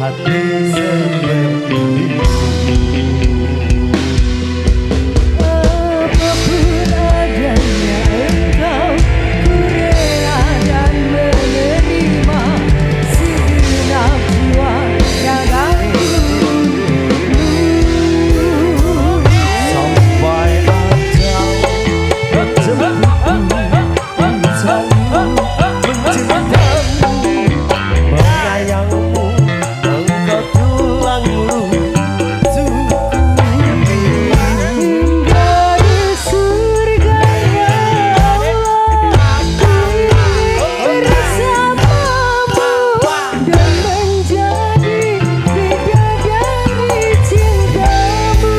hati seperti ini. Apapun adanya engkau, ku rela dan menerima segenap jiwa ragaku. Sampai ajal menjemputku, selalu mencintamu, menyayangmu, engkau tulang rusukku. Hingga di surganya Allah, ku ingin bersamamu dan menjadi bidadari cintamu.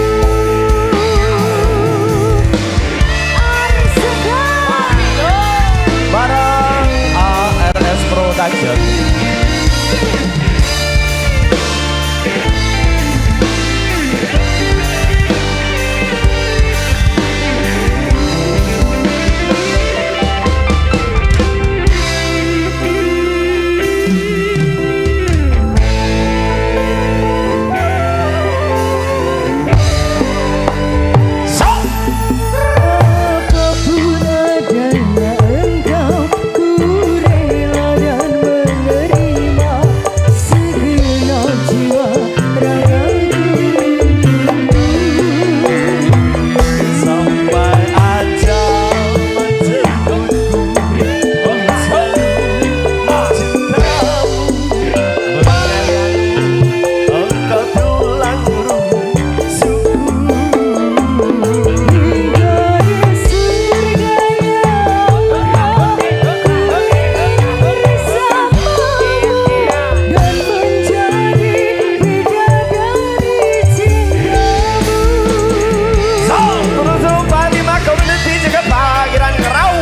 Barang ARS Production. Apapun adanya engkau, ku rela dan menerima segenap jiwa ragaku. Sampai ajal menjemputku, selalu mencintamu, menyayangmu, engkau tulang rusukku. Hingga di surganya Allah, ku ingin bersamamu dan menjadi bidadari cintamu. Untuk Palima Community juga Pangeran Ngerau.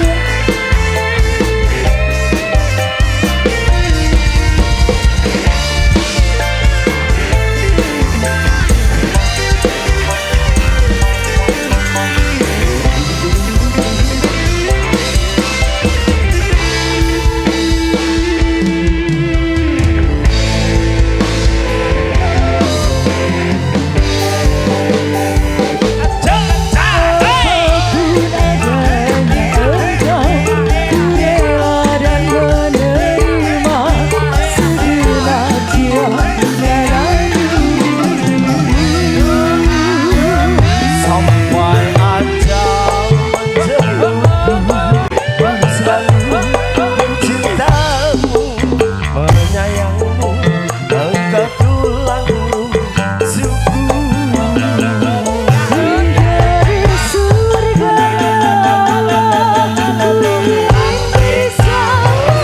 Apapun adanya engkau, ku rela dan menerima segenap jiwa ragaku. Sampai ajal menjemputku, selalu mencintamu, menyayangmu, engkau tulang rusukku. Hingga di surganya Allah, ku ingin bersamamu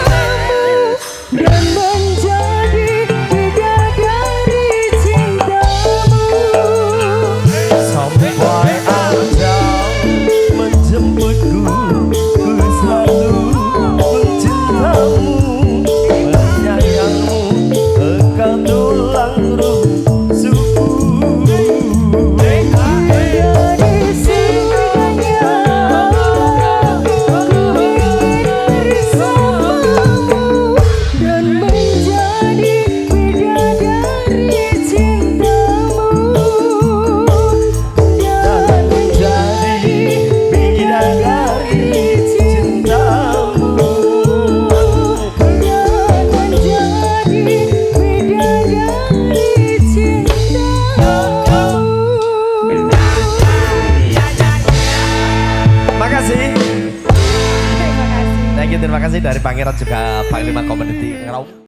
dan menjadi bidadari cintamu. Sampai ajal menjemputku, ku selalu mencintamu, menyayangmu, engkau tulang rusukku. Hingga di surganya Allah, ku ingin bersamamu dan menjadi bidadari cintamu. Dan menjadi bidadari cintamu. dan menjadi bidadari cintamu. Makasih. Terima kasih. Thank you, terima kasih dari Pangeran juga Panglima Community Ngerau.